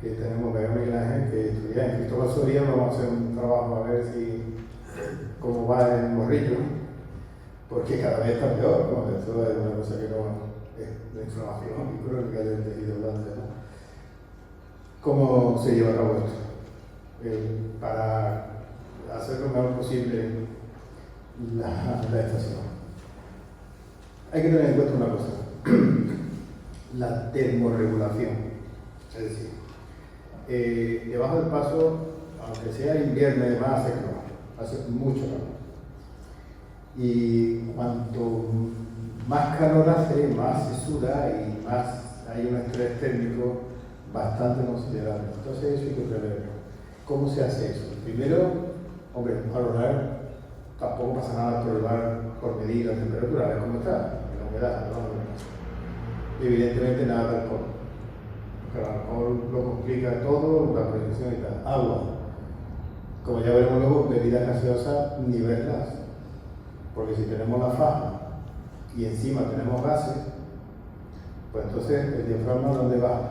que tenemos que ver Miguel Ángel, que estudia en Cristóbal Soria. Vamos a hacer un trabajo a ver cómo va el morrillo, porque cada vez está peor, ¿no? Esto es una cosa que no es la inflamación y crónica del tejido blando, ¿no? ¿Cómo se lleva a cabo esto? Para hacer lo mejor posible la estación. Hay que tener en cuenta una cosa, la termorregulación. Es decir, debajo del paso, aunque sea invierno y demás, hace mucho calor. Y cuanto más calor hace, más se suda y más hay un estrés térmico bastante considerable. Entonces eso hay que preverlo. ¿Cómo se hace eso? Primero, hombre, valorar, tampoco pasa nada por medir la temperatura, a ver cómo está, la humedad, ¿no? Evidentemente nada de alcohol. Porque el alcohol lo complica todo, la proyección y tal. Agua. Como ya veremos luego, bebidas gaseosas ni verlas. Porque si tenemos la faja y encima tenemos gases, pues entonces el diafragma ¿dónde va?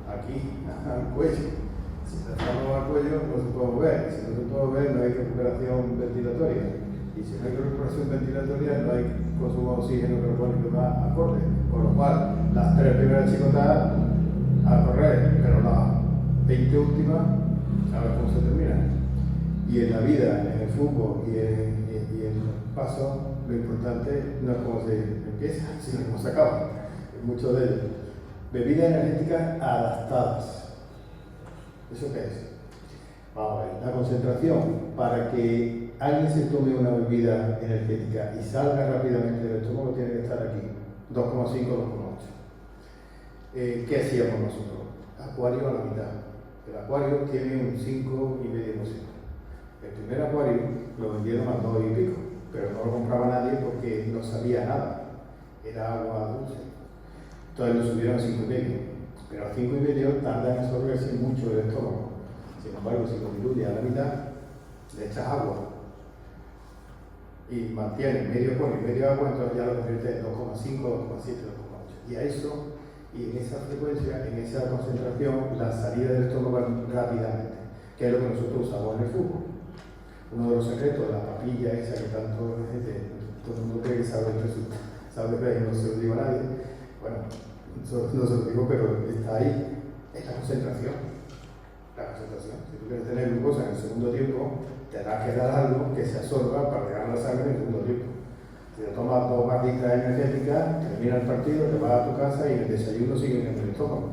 Aquí, al cuello. Si el diafragma va al cuello no se puede mover, y si no se puede mover no hay recuperación ventilatoria, y si no hay recuperación ventilatoria no hay consumo de oxígeno carbónico más acorde, con lo cual las 3 primeras chicotadas a correr, pero las 20 últimas a ver cómo se termina. Y en la vida, en el fútbol y en el paso, lo importante no es cómo se empieza, sino cómo se acaba. Muchos de ellos. Bebidas energéticas adaptadas. ¿Eso qué es? Vamos a ver, la concentración para que alguien se tome una bebida energética y salga rápidamente del estómago tiene que estar aquí, 2,5, 2,8. ¿Qué hacíamos nosotros? Acuario a la mitad. El acuario tiene un 5,5%. El primer acuario lo vendieron a 2 y pico, pero no lo compraba nadie porque no sabía nada, era agua dulce. Entonces lo subieron a 5,5, pero a 5,5 tarda en absorberse mucho el estómago. Sin embargo, si lo diluye a la mitad, le echas agua y mantiene medio acuario y medio agua, entonces ya lo convierte en 2,5, 2,7, 2,8. Y a eso, y en esa frecuencia, en esa concentración, la salida del estómago rápidamente, que es lo que nosotros usamos en el fútbol. Uno de los secretos de la papilla esa que tanto gente, todo el mundo cree que sabe el resultado, sabe que no se lo digo a nadie. Bueno, no se lo digo, pero está ahí, es la concentración. La concentración. Si tú quieres tener glucosa en el segundo tiempo, te da que dar algo que se absorba para llegar a la sangre en el segundo tiempo. Si te tomas 2 barritas energéticas, termina el partido, te vas a tu casa y el desayuno sigue en el estómago.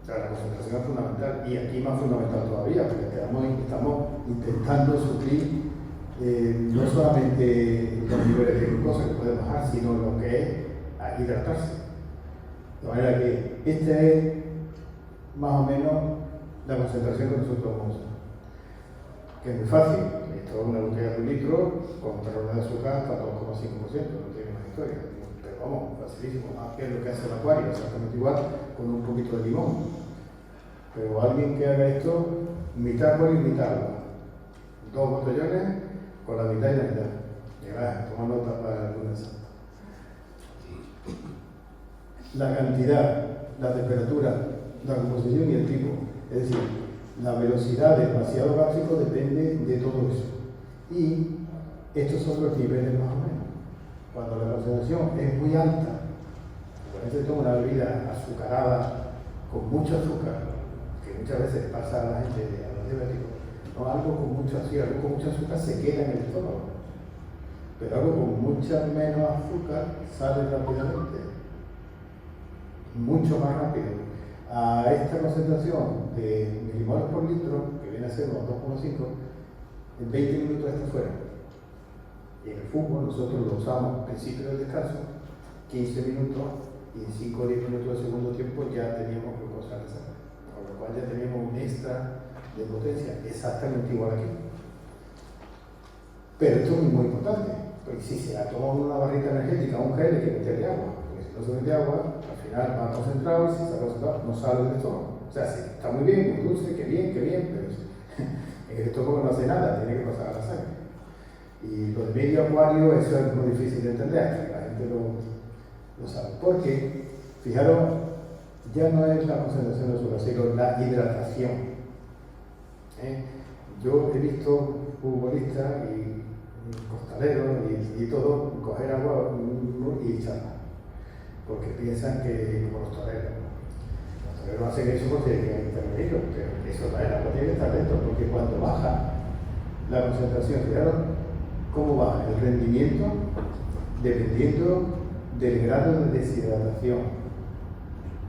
O sea, la concentración es fundamental, y aquí más fundamental todavía, porque estamos intentando suplir no solamente los niveles de glucosa que puede bajar, sino lo que es hidratarse. De manera que esta es más o menos la concentración que nosotros vamos a usar. Que es muy fácil, esto es una botella de 1 litro con perro de azúcar hasta 2,5%, no tiene más historia. Pero vamos, facilísimo. ¿Qué es lo que hace el acuario? Exactamente igual, con un poquito de limón. Pero alguien que haga esto, mitad acuario y mitad agua. 2 botellones con la mitad y la mitad. Y va, toma nota para el lunes santo. La cantidad, la temperatura, la composición y el tipo. Es decir, la velocidad del vaciado gástrico depende de todo eso. Y estos son los niveles más o menos. Cuando la concentración es muy alta, cuando se toma una bebida azucarada con mucho azúcar, que muchas veces pasa a la gente, a los diabéticos, no, algo con mucho azúcar, algo con mucho azúcar se queda en el estómago, pero algo con mucha menos azúcar sale rápidamente, mucho más rápido. A esta concentración de milimoles por litro, que viene a ser unos 2,5, en 20 minutos está fuera. Y en el fútbol nosotros lo usamos al principio del descanso, 15 minutos, y en 5 o 10 minutos de segundo tiempo ya teníamos glucosa en la sangre, con lo cual ya teníamos un extra de potencia, exactamente igual aquí. Pero esto es muy importante, porque si se la toma una barrita energética, un gel, hay que meterle agua, porque si no se mete agua, al final va concentrado, y si está concentrado no sale del estómago. O sea, sí, está muy bien, muy dulce, qué bien, pero en el estómago no hace nada, tiene que pasar a la sangre. Y lo de medio acuario, eso es muy difícil de entender, la gente lo sabe. Porque, fijaros, ya no es la concentración de azúcar, sino la hidratación. Yo he visto futbolistas y costaleros y todo coger agua y echarla, porque piensan que, como los toreros, los toreros hacen eso porque tienen que intervenirlo, pero eso no es, el agua tiene que estar dentro, porque cuando baja la concentración, fijaros cómo baja el rendimiento dependiendo del grado de deshidratación.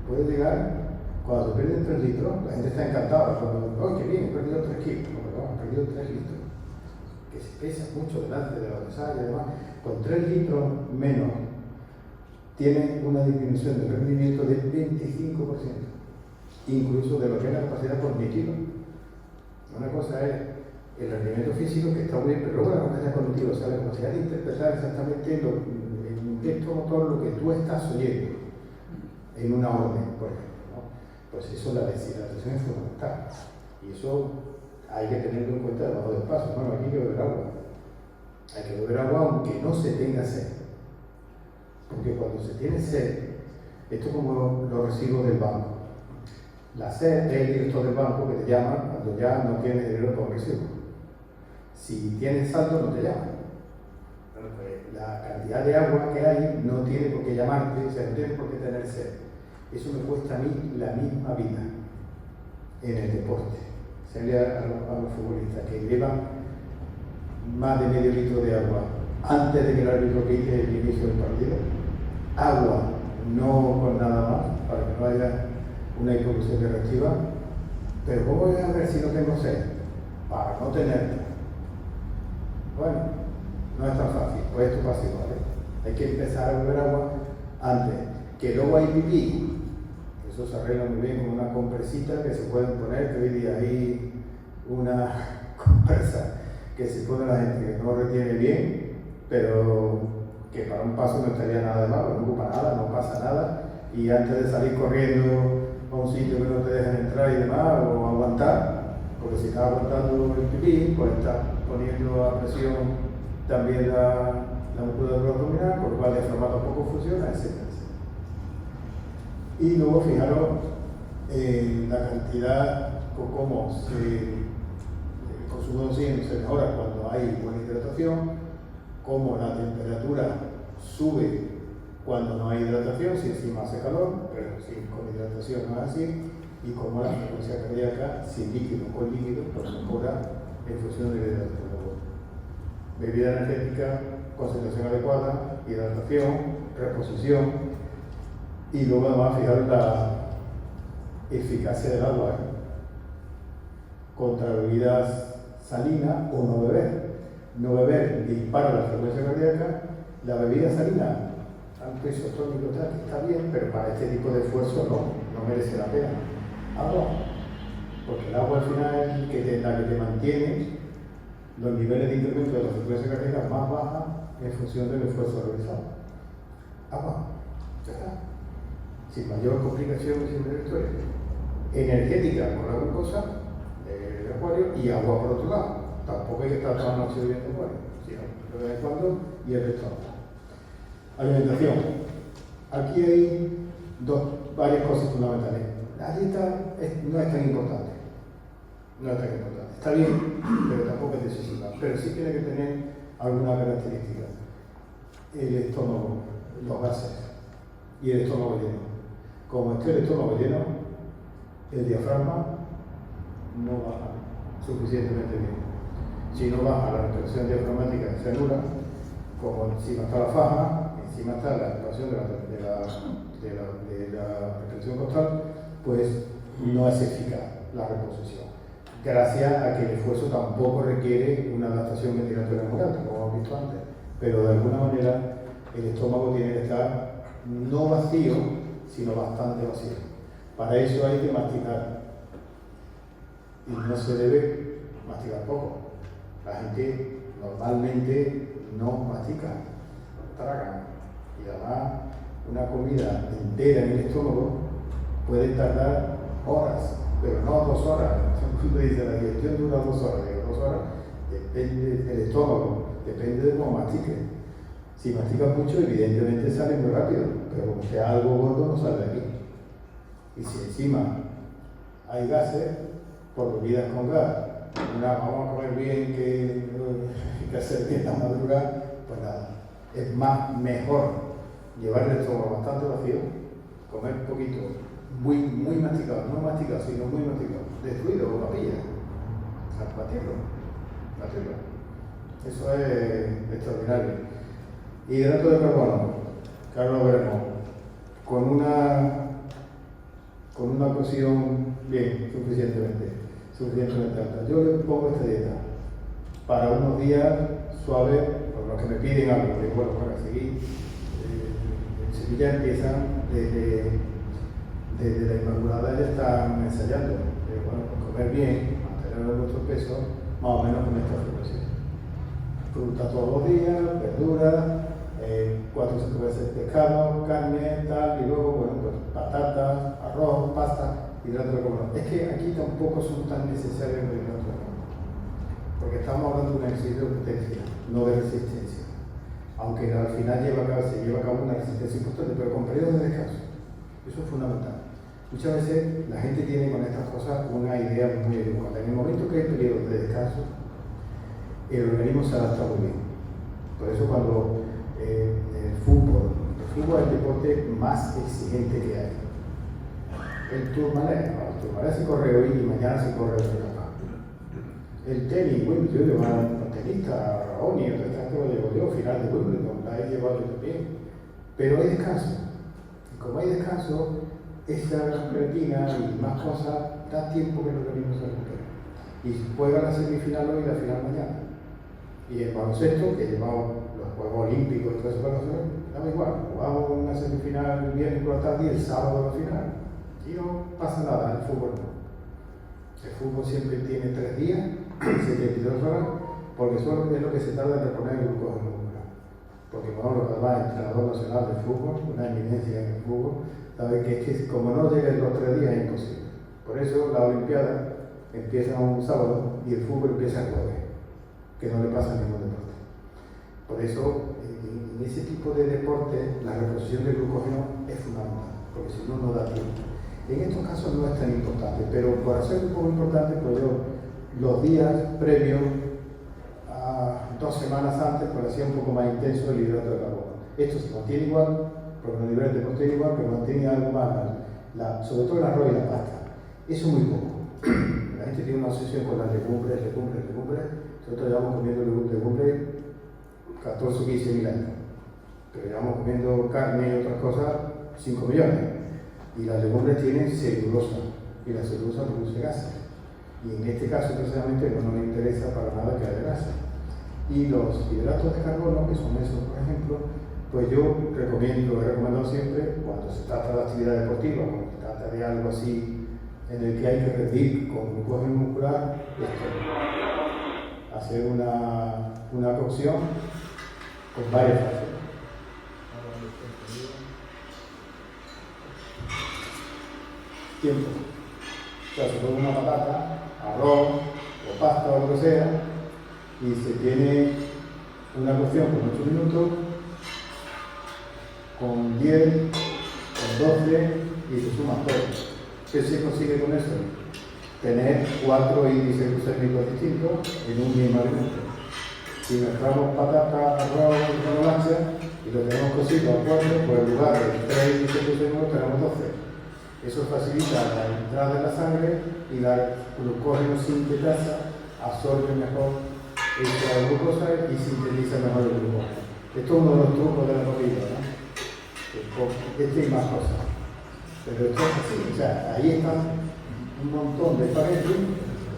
Puede llegar, cuando se pierden 3 litros, la gente está encantada, ¡oh, qué bien, he perdido 3 kilos! No, he perdido 3 litros, que se pesa mucho delante de la adversaria y demás. Con 3 litros menos, tiene una disminución del rendimiento del 25%, incluso de lo que es la capacidad por mi kilo. Una cosa es el rendimiento físico, que está muy bien, pero luego la capacidad cognitiva, o sea, la capacidad de interpretar exactamente el gesto motor, lo que tú estás oyendo en una orden, por ejemplo, ¿no? Pues eso, la deshidratación es fundamental, y eso hay que tenerlo en cuenta debajo del paso. Bueno, aquí hay que beber agua, aunque no se tenga sed, Porque cuando se tiene sed, esto es como los recibos del banco. La sed es el director del banco que te llama cuando ya no tienes dinero para un recibo. Si tienes saldo, no te llama. La cantidad de agua que hay no tiene por qué llamarte, o sea, no tiene por qué tener sed. Eso me cuesta a mí la misma vida en el deporte. Se a los futbolistas que llevan más de medio litro de agua antes de que el árbitro quite el inicio del partido. Agua, no con nada más, para que no haya una hipoxemia reactiva. Pero ¿cómo voy a ver si no tengo sed? Para no tenerla. Bueno, no es tan fácil, pues esto pasa igual, ¿eh? Hay que empezar a beber agua antes. Que luego hay pipí. Eso se arregla muy bien con una compresita que se pueden poner, que hoy día hay una compresa que se pone la gente que no retiene bien, pero que para un paso no estaría nada de malo, no ocupa nada, no pasa nada, y antes de salir corriendo a un sitio que no te dejan entrar y demás, o aguantar, porque si estás aguantando el pipí, pues estás poniendo a presión también la musculatura abdominal, por lo cual el diafragma tampoco funciona, etc. Y luego fijaros en la cantidad o cómo el consumo de oxígeno se mejora cuando hay buena hidratación, cómo la temperatura sube cuando no hay hidratación, si encima hace calor, pero si con hidratación no es así, y cómo la frecuencia cardíaca, sin líquido o con líquido, pues mejora en función de la hidratación. Bebida energética, concentración adecuada, hidratación, reposición. Y luego además fijar la eficacia del agua, ¿eh? Contra bebidas salinas o no beber. No beber dispara la frecuencia cardíaca. La bebida salina, tanto isotónico está bien, pero para este tipo de esfuerzo no merece la pena. Agua, porque el agua al final es la que te mantiene los niveles de incremento de la frecuencia cardíaca más baja en función del esfuerzo realizado. Agua, ya está. Sin mayor complicación y sin mayor historia. Energética por la glucosa del acuario y agua por otro lado. Tampoco hay que estar toda la noche bebiendo acuario, sino de vez en cuando y el resto. Alimentación. Aquí hay varias cosas fundamentales. La dieta no es tan importante. No es tan importante. Está bien, pero tampoco es decisiva. Pero sí tiene que tener alguna característica. El estómago, los gases y el estómago lleno. Como esté el estómago lleno, el diafragma no baja suficientemente bien. Si no baja la respiración diafragmática se anula, como encima está la faja, encima está la expansión de la respiración costal, pues no es eficaz la reposición. Gracias a que el esfuerzo tampoco requiere una adaptación ventilatoria muy alta, como hemos visto antes, pero de alguna manera el estómago tiene que estar no vacío, sino bastante vacío. Para eso hay que masticar. Y no se debe masticar poco. La gente normalmente no mastica, traga. Y además, una comida entera en el estómago puede tardar horas, pero no 2 horas. Cuando dice la digestión dura 2 horas, digo 2 horas, depende del estómago, depende de cómo mastique. Si masticas mucho, evidentemente sale muy rápido, pero como sea algo gordo, no sale de aquí. Y si encima hay gases, por bebidas con gas, vamos a comer bien que hacer bien la madrugada, pues nada. Es mejor llevar el estómago bastante vacío, comer un poquito, muy masticado, no masticado, sino muy masticado, destruido o papilla, batirlo. Eso es extraordinario. Hidrato de carbono, que ahora lo veremos, con una cocción bien, suficientemente alta. Yo le pongo esta dieta para unos días suaves, por los que me piden algo, porque bueno, para seguir, en Sevilla empiezan desde la Inmaculada ya están ensayando, bueno, pues comer bien, mantener nuestro peso, más o menos con esta frecuencia. Fruta todos los días, verduras, 4 o 5 veces pescado, carne, tal, y luego, bueno, pues patatas, arroz, pasta, hidratos de carbono. Es que aquí tampoco son tan necesarios los hidratos de carbono, porque estamos hablando de un ejercicio de potencia, no de resistencia. aunque al final se lleva a cabo una resistencia importante, pero con periodos de descanso. Eso es fundamental. Muchas veces la gente tiene con estas cosas una idea muy equivocada. En el momento que hay periodos de descanso, el organismo se adapta muy bien. Por eso cuando el fútbol es el deporte más exigente que hay. El Tourmalet se corre hoy y mañana se corre otro capaz. El tenis, bueno, yo llevo a un tenista, a Raoni, otro tanto lo llevo yo, final de Wimbledon, la he llevado yo también. Pero hay descanso. Y como hay descanso, esa creatina y más cosas da tiempo que el organismo se recupere. Y juega la semifinal hoy y la final mañana. Y el baloncesto, que llevamos los Juegos Olímpicos y todo eso para nosotros, daba igual. Jugamos una semifinal el viernes por la tarde y el sábado la final. Y no pasa nada, el fútbol no. El fútbol siempre tiene 3 días, 72 horas, porque solo es lo que se tarda en reponer el glucógeno muscular. Porque Manolo Carvajal, entrenador nacional de fútbol, una eminencia en el fútbol, sabe que es que como no lleguen los 3 días es imposible. Por eso la Olimpiada empieza un sábado y el fútbol empieza el jueves, que no le pasa a ningún deporte. Por eso, en ese tipo de deporte, la reposición del glucógeno es fundamental, porque si no, no da tiempo. En estos casos no es tan importante, pero por hacer un poco importante, pues yo los días previos a 2 semanas antes, pues hacía un poco más intenso el hidrato de carbono. Esto se mantiene igual, porque los niveles de mantiene igual, pero mantiene algo más, sobre todo el arroz y la pasta. Eso es muy poco. La gente tiene una obsesión con las legumbres. Nosotros llevamos comiendo legumbres 14 o 15 mil años, pero llevamos comiendo carne y otras cosas 5 millones. Y las legumbres tienen celulosa, y la celulosa produce gases. Y en este caso, precisamente, no nos interesa para nada que haya gases. Y los hidratos de carbono, que son esos, por ejemplo, pues yo he recomendado siempre, cuando se trata de actividad deportiva, cuando se trata de algo así en el que hay que rendir con glucógeno muscular, hacer una cocción con varias fases. Tiempo. O sea, se pone una patata, arroz o pasta o lo que sea, y se tiene una cocción por 8 minutos, con 10, con 12 y se suma todo. ¿Qué se consigue con eso? Tener 4 índices glucémicos distintos en un mismo alimento. Si mezclamos patata, arroz y remolacha y lo tenemos cocido a 4, pues en lugar de 3 índices glucémicos tenemos 12. Eso facilita la entrada de la sangre y la glucógeno sintetasa absorbe mejor esta glucosa y sintetiza mejor el glucógeno. Esto es uno de los trucos de la comida, ¿no? Este y más cosas. Pero esto es así, o sea, ahí están un montón de espaguetis,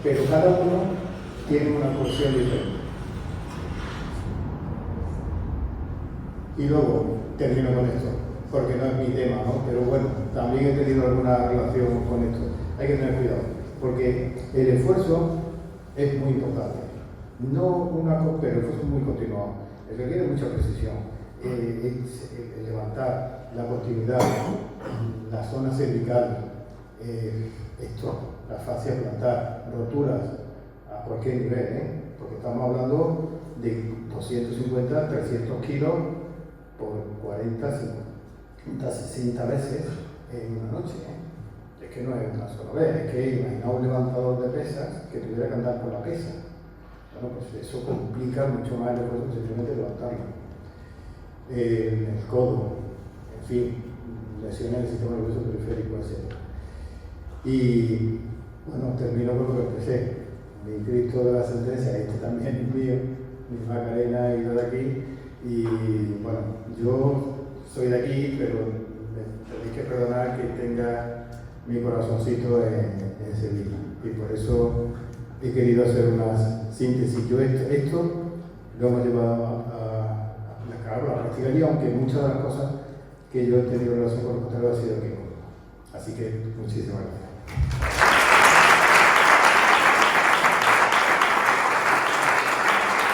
pero cada uno tiene una porción diferente. Y luego termino con esto, porque no es mi tema, ¿no? Pero bueno, también he tenido alguna relación con esto. Hay que tener cuidado, porque el esfuerzo es muy importante. No una cosa, pero el esfuerzo es muy continuado. Requiere mucha precisión. Levantar la continuidad, la zona cervical, la fascia plantar, roturas a cualquier nivel, porque estamos hablando de 250, 300 kilos por 40, 50, 60 veces en una noche. Es que no es una sola vez, es que imagina un levantador de pesas que tuviera que andar con la pesa. Bueno, pues eso complica mucho más el esfuerzo que simplemente levantarlo. El codo, en fin, lesiones del sistema nervioso periférico, etc. Y bueno, termino con lo que empecé. Mi Cristo de la sentencia, este también es mío, mi Macarena ha ido de aquí. Y bueno, yo soy de aquí, pero tenéis que perdonar que tenga mi corazoncito en Sevilla. Y por eso he querido hacer una síntesis. Yo esto lo hemos llevado a la práctica y aunque muchas de las cosas que yo he tenido relación con los costeros han sido aquí. Así que muchísimas gracias.